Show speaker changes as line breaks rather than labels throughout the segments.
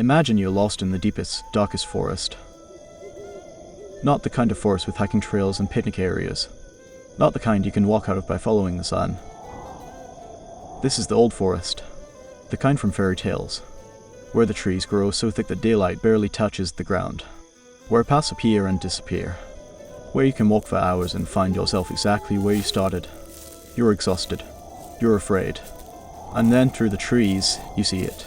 Imagine you're lost in the deepest, darkest forest. Not the kind of forest with hiking trails and picnic areas. Not the kind you can walk out of by following the sun. This is the old forest, the kind from fairy tales, where the trees grow so thick that daylight barely touches the ground, where paths appear and disappear, where you can walk for hours and find yourself exactly where you started. You're exhausted, you're afraid, and then through the trees you see it.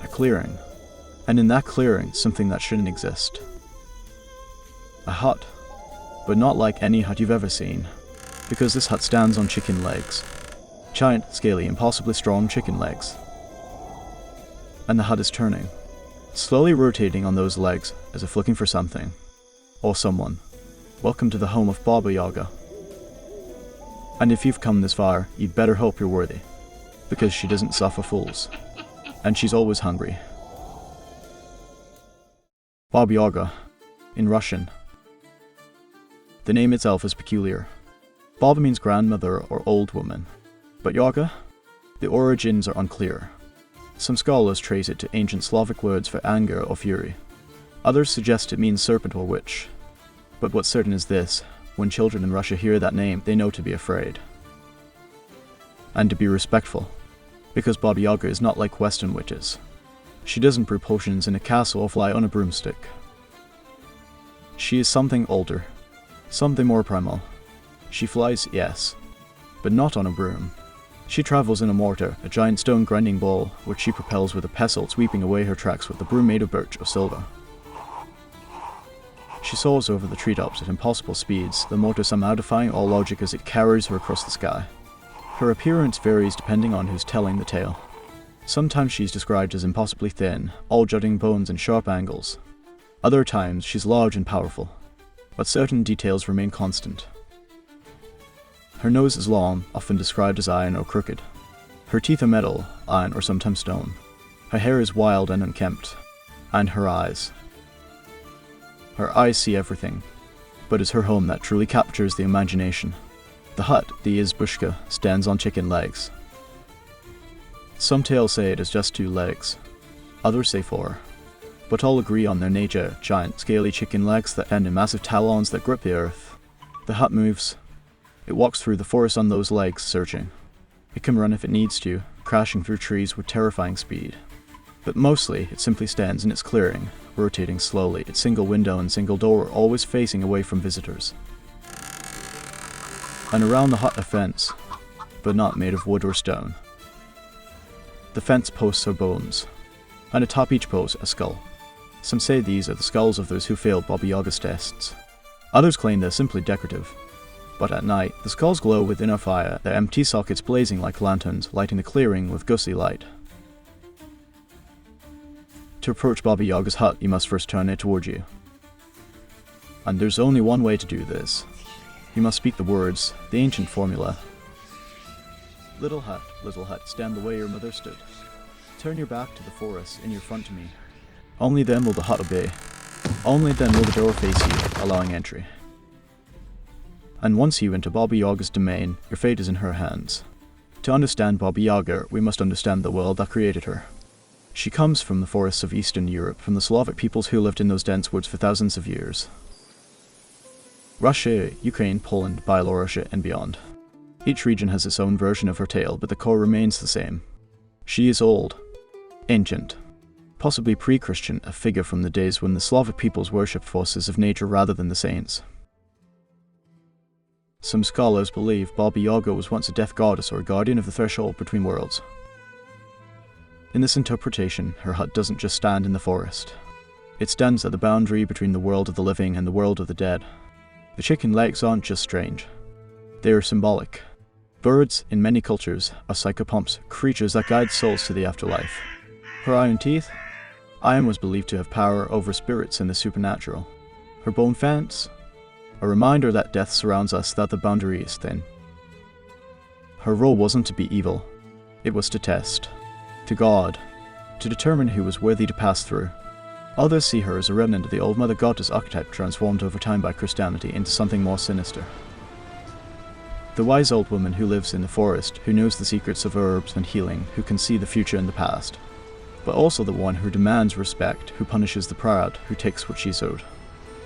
A clearing, and in that clearing something that shouldn't exist. A hut, but not like any hut you've ever seen, because this hut stands on chicken legs. Giant, scaly, impossibly strong chicken legs. And the hut is turning, slowly rotating on those legs as if looking for something, or someone. Welcome to the home of Baba Yaga. And if you've come this far, you'd better hope you're worthy, because she doesn't suffer fools, and she's always hungry. Baba Yaga, in Russian. The name itself is peculiar. Baba means grandmother or old woman, but Yaga? The origins are unclear. Some scholars trace it to ancient Slavic words for anger or fury. Others suggest it means serpent or witch. But what's certain is this: when children in Russia hear that name, they know to be afraid. And to be respectful, because Baba Yaga is not like Western witches. She doesn't brew potions in a castle or fly on a broomstick. She is something older, something more primal. She flies, yes, but not on a broom. She travels in a mortar, a giant stone grinding bowl, which she propels with a pestle, sweeping away her tracks with a broom made of birch or silver. She soars over the treetops at impossible speeds, the mortar somehow defying all logic as it carries her across the sky. Her appearance varies depending on who's telling the tale. Sometimes she's described as impossibly thin, all jutting bones and sharp angles. Other times she's large and powerful, but certain details remain constant. Her nose is long, often described as iron or crooked. Her teeth are metal, iron or sometimes stone. Her hair is wild and unkempt. And her eyes. Her eyes see everything, but it's her home that truly captures the imagination. The hut, the izbushka, stands on chicken legs. Some tales say it is just 2 legs, others say 4, but all agree on their nature: giant, scaly chicken legs that end in massive talons that grip the earth. The hut moves. It walks through the forest on those legs, searching. It can run if it needs to, crashing through trees with terrifying speed. But mostly, it simply stands in its clearing, rotating slowly, its single window and single door always facing away from visitors. And around the hut a fence, but not made of wood or stone. The fence posts are bones, and atop each post a skull. Some say these are the skulls of those who failed Baba Yaga's tests. Others claim they're simply decorative. But at night, the skulls glow with inner fire, their empty sockets blazing like lanterns, lighting the clearing with ghostly light. To approach Baba Yaga's hut, you must first turn it toward you. And there's only one way to do this. You must speak the words, the ancient formula. Little hut, stand the way your mother stood. Turn your back to the forest and your front to me. Only then will the hut obey. Only then will the door face you, allowing entry. And once you enter Baba Yaga's domain, your fate is in her hands. To understand Baba Yaga, we must understand the world that created her. She comes from the forests of Eastern Europe, from the Slavic peoples who lived in those dense woods for thousands of years. Russia, Ukraine, Poland, Byelorussia, and beyond. Each region has its own version of her tale, but the core remains the same. She is old, ancient, possibly pre-Christian, a figure from the days when the Slavic peoples worshipped forces of nature rather than the saints. Some scholars believe Baba Yaga was once a death goddess or a guardian of the threshold between worlds. In this interpretation, her hut doesn't just stand in the forest. It stands at the boundary between the world of the living and the world of the dead. The chicken legs aren't just strange. They are symbolic. Birds, in many cultures, are psychopomps, creatures that guide souls to the afterlife. Her iron teeth? Iron was believed to have power over spirits and the supernatural. Her bone fence? A reminder that death surrounds us, that the boundary is thin. Her role wasn't to be evil. It was to test. To guard. To determine who was worthy to pass through. Others see her as a remnant of the old Mother Goddess archetype transformed over time by Christianity into something more sinister. The wise old woman who lives in the forest, who knows the secrets of herbs and healing, who can see the future and the past. but also the one who demands respect, who punishes the proud, who takes what she's owed.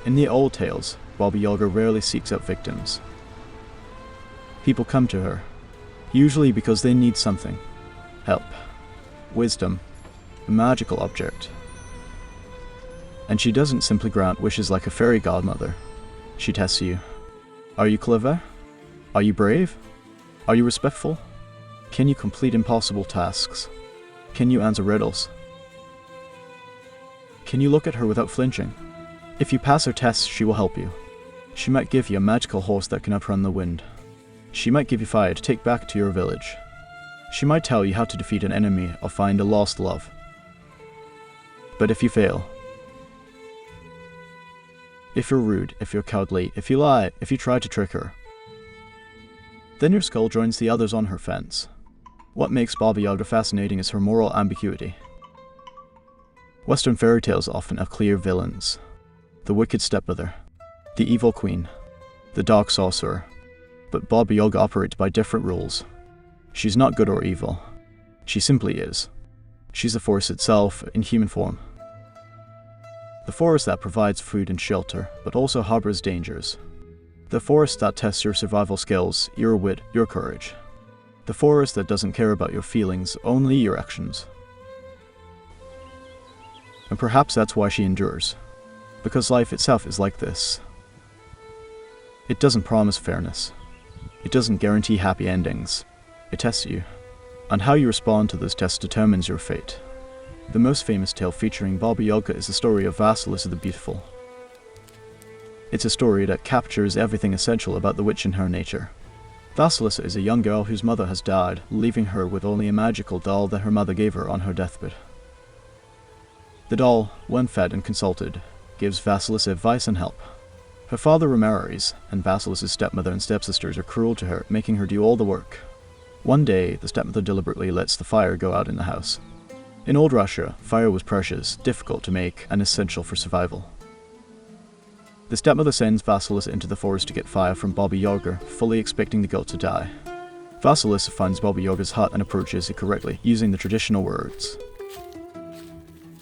In the old tales, Baba Yaga rarely seeks out victims. People come to her, usually because they need something. Help, wisdom, a magical object. And she doesn't simply grant wishes like a fairy godmother. She tests you. Are you clever? Are you brave? Are you respectful? Can you complete impossible tasks? Can you answer riddles? Can you look at her without flinching? If you pass her tests, she will help you. She might give you a magical horse that can outrun the wind. She might give you fire to take back to your village. She might tell you how to defeat an enemy or find a lost love. But if you fail, if you're rude, if you're cowardly, if you lie, if you try to trick her, then your skull joins the others on her fence. What makes Baba Yaga fascinating is her moral ambiguity. Western fairy tales often have clear villains. The wicked stepmother, the evil queen, the dark sorcerer. But Baba Yaga operates by different rules. She's not good or evil. She simply is. She's a force itself, in human form. The forest that provides food and shelter, but also harbors dangers. The forest that tests your survival skills, your wit, your courage. The forest that doesn't care about your feelings, only your actions. And perhaps that's why she endures. Because life itself is like this. It doesn't promise fairness. It doesn't guarantee happy endings. It tests you. And how you respond to those tests determines your fate. The most famous tale featuring Baba Yaga is the story of Vasilisa the Beautiful. It's a story that captures everything essential about the witch and her nature. Vasilisa is a young girl whose mother has died, leaving her with only a magical doll that her mother gave her on her deathbed. The doll, when fed and consulted, gives Vasilisa advice and help. Her father remarries, and Vasilisa's stepmother and stepsisters are cruel to her, making her do all the work. One day, the stepmother deliberately lets the fire go out in the house. In old Russia, fire was precious, difficult to make, and essential for survival. The stepmother sends Vasilisa into the forest to get fire from Baba Yaga, fully expecting the girl to die. Vasilisa finds Baba Yaga's hut and approaches it correctly, using the traditional words.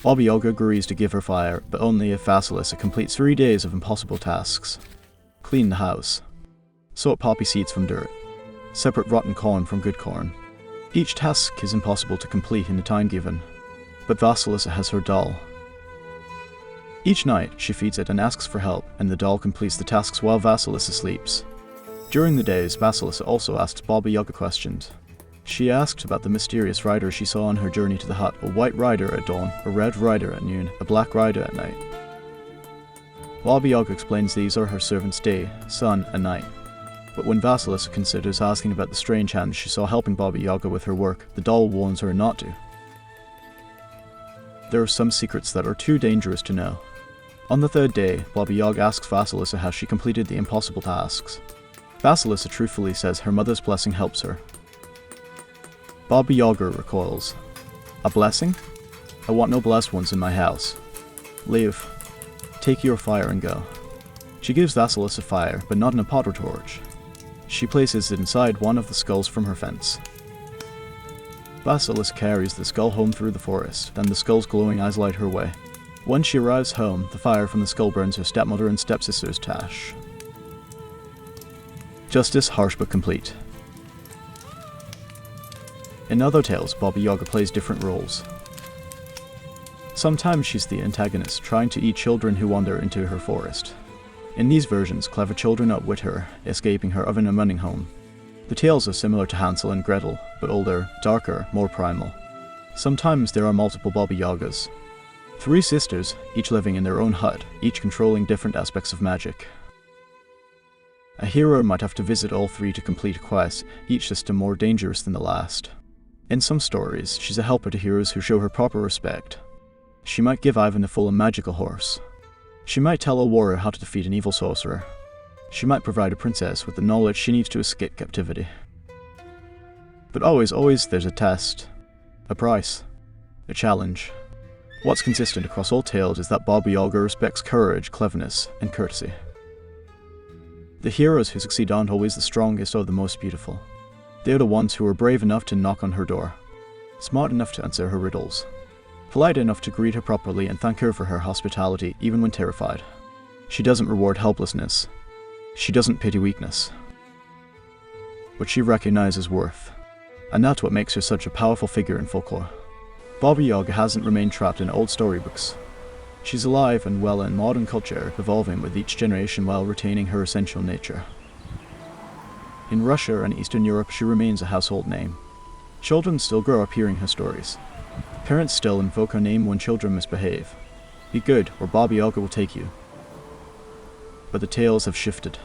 Baba Yaga agrees to give her fire, but only if Vasilisa completes 3 days of impossible tasks. Clean the house. Sort poppy seeds from dirt. Separate rotten corn from good corn. Each task is impossible to complete in the time given, but Vasilisa has her doll. Each night, she feeds it and asks for help, and the doll completes the tasks while Vasilisa sleeps. During the days, Vasilisa also asks Baba Yaga questions. She asked about the mysterious rider she saw on her journey to the hut, a white rider at dawn, a red rider at noon, a black rider at night. Baba Yaga explains these are her servants day, sun, and night. But when Vasilisa considers asking about the strange hands she saw helping Baba Yaga with her work, the doll warns her not to. There are some secrets that are too dangerous to know. On the third day, Baba Yaga asks Vasilisa how she completed the impossible tasks. Vasilisa truthfully says her mother's blessing helps her. Baba Yaga recoils. A blessing? I want no blessed ones in my house. Leave. Take your fire and go. She gives Vasilisa fire, but not in a pot or torch. She places it inside one of the skulls from her fence. Vasilisa carries the skull home through the forest, then the skull's glowing eyes light her way. When she arrives home, the fire from the skull burns her stepmother and stepsister's tash. Justice harsh but complete. In other tales, Baba Yaga plays different roles. Sometimes she's the antagonist, trying to eat children who wander into her forest. In these versions, clever children outwit her, escaping her oven and running home. The tales are similar to Hansel and Gretel, but older, darker, more primal. Sometimes there are multiple Baba Yagas. 3 sisters, each living in their own hut, each controlling different aspects of magic. A hero might have to visit all 3 to complete a quest, each system more dangerous than the last. In some stories, she's a helper to heroes who show her proper respect. She might give Ivan a full and magical horse. She might tell a warrior how to defeat an evil sorcerer. She might provide a princess with the knowledge she needs to escape captivity. But always there's a test. A price. A challenge. What's consistent across all tales is that Baba Yaga respects courage, cleverness, and courtesy. The heroes who succeed aren't always the strongest or the most beautiful. They're the ones who are brave enough to knock on her door, smart enough to answer her riddles, polite enough to greet her properly and thank her for her hospitality even when terrified. She doesn't reward helplessness. She doesn't pity weakness. But she recognizes worth. And that's what makes her such a powerful figure in folklore. Baba Yaga hasn't remained trapped in old storybooks. She's alive and well in modern culture, evolving with each generation while retaining her essential nature. In Russia and Eastern Europe, she remains a household name. Children still grow up hearing her stories. Parents still invoke her name when children misbehave. Be good, or Baba Yaga will take you. But the tales have shifted.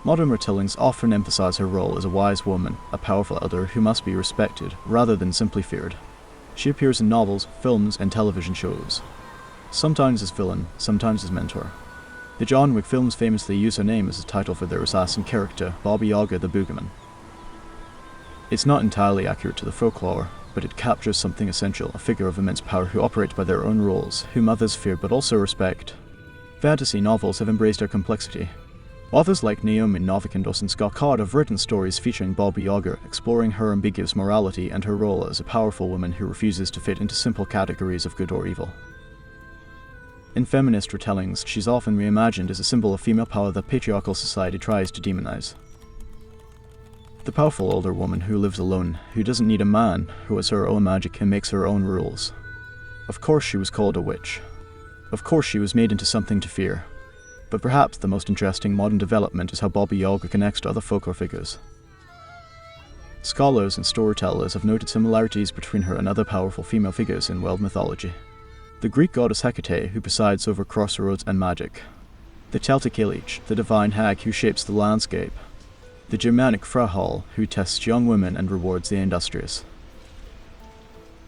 Modern retellings often emphasize her role as a wise woman, a powerful elder who must be respected, rather than simply feared. She appears in novels, films, and television shows. Sometimes as villain, sometimes as mentor. The John Wick films famously use her name as a title for their assassin character, Baba Yaga the Boogeyman. It's not entirely accurate to the folklore, but it captures something essential, a figure of immense power who operates by their own rules, whom others fear but also respect. Fantasy novels have embraced her complexity. Authors like Naomi Novik and Orson Scott Card have written stories featuring Baba Yaga, exploring her ambiguous morality and her role as a powerful woman who refuses to fit into simple categories of good or evil. In feminist retellings, she's often reimagined as a symbol of female power that patriarchal society tries to demonize. The powerful older woman who lives alone, who doesn't need a man, who has her own magic and makes her own rules. Of course she was called a witch. Of course she was made into something to fear. But perhaps the most interesting modern development is how Baba Yaga connects to other folklore figures. Scholars and storytellers have noted similarities between her and other powerful female figures in world mythology. The Greek goddess Hecate, who presides over crossroads and magic. The Celtic Ilich, the divine hag who shapes the landscape. The Germanic Frahal, who tests young women and rewards the industrious.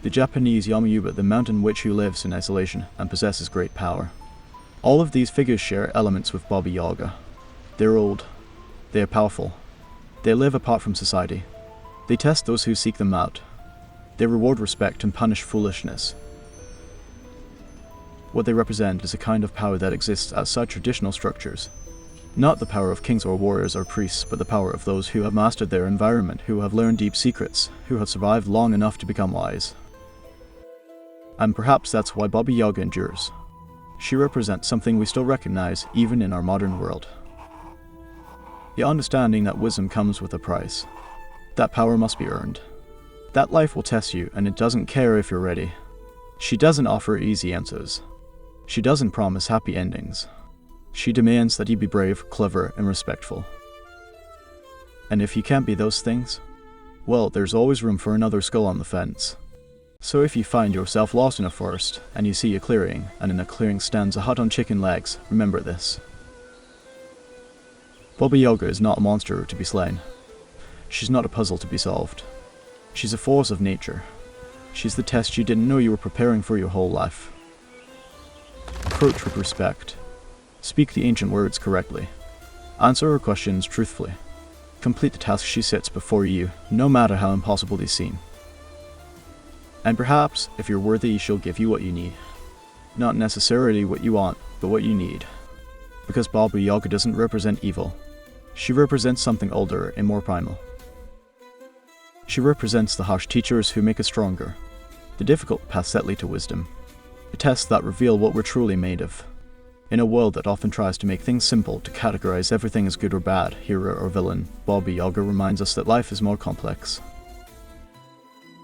The Japanese Yamayuba, the mountain witch who lives in isolation and possesses great power. All of these figures share elements with Baba Yaga. They're old. They are powerful. They live apart from society. They test those who seek them out. They reward respect and punish foolishness. What they represent is a kind of power that exists outside traditional structures. Not the power of kings or warriors or priests, but the power of those who have mastered their environment, who have learned deep secrets, who have survived long enough to become wise. And perhaps that's why Baba Yaga endures. She represents something we still recognize even in our modern world. The understanding that wisdom comes with a price. That power must be earned. That life will test you, and it doesn't care if you're ready. She doesn't offer easy answers. She doesn't promise happy endings. She demands that you be brave, clever, and respectful. And if you can't be those things, well, there's always room for another skull on the fence. So if you find yourself lost in a forest, and you see a clearing, and in a clearing stands a hut on chicken legs, remember this. Baba Yaga is not a monster to be slain. She's not a puzzle to be solved. She's a force of nature. She's the test you didn't know you were preparing for your whole life. Approach with respect. Speak the ancient words correctly. Answer her questions truthfully. Complete the task she sets before you, no matter how impossible they seem. And perhaps, if you're worthy, she'll give you what you need. Not necessarily what you want, but what you need. Because Baba Yaga doesn't represent evil. She represents something older and more primal. She represents the harsh teachers who make us stronger. The difficult paths that lead to wisdom. The tests that reveal what we're truly made of. In a world that often tries to make things simple, to categorize everything as good or bad, hero or villain, Baba Yaga reminds us that life is more complex.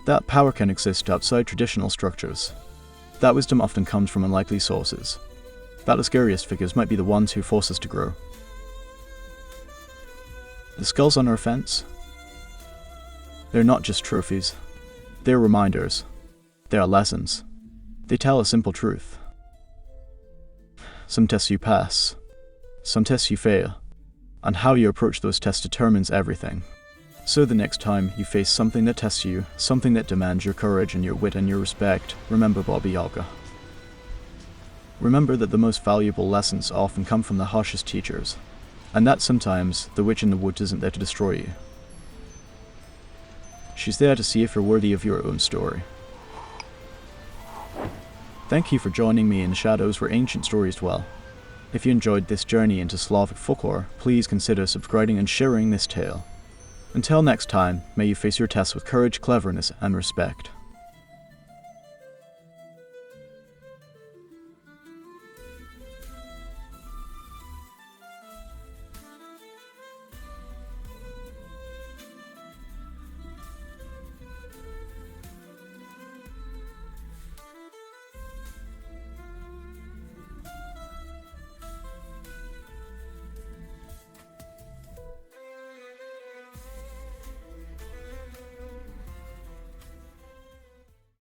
That power can exist outside traditional structures. That wisdom often comes from unlikely sources. That the scariest figures might be the ones who force us to grow. The skulls on our fence? They're not just trophies. They're reminders. They are lessons. They tell a simple truth. Some tests you pass. Some tests you fail. And how you approach those tests determines everything. So the next time you face something that tests you, something that demands your courage and your wit and your respect, remember Baba Yaga. Remember that the most valuable lessons often come from the harshest teachers, and that sometimes the witch in the woods isn't there to destroy you. She's there to see if you're worthy of your own story. Thank you for joining me in the shadows where ancient stories dwell. If you enjoyed this journey into Slavic folklore, please consider subscribing and sharing this tale. Until next time, may you face your tests with courage, cleverness, and respect.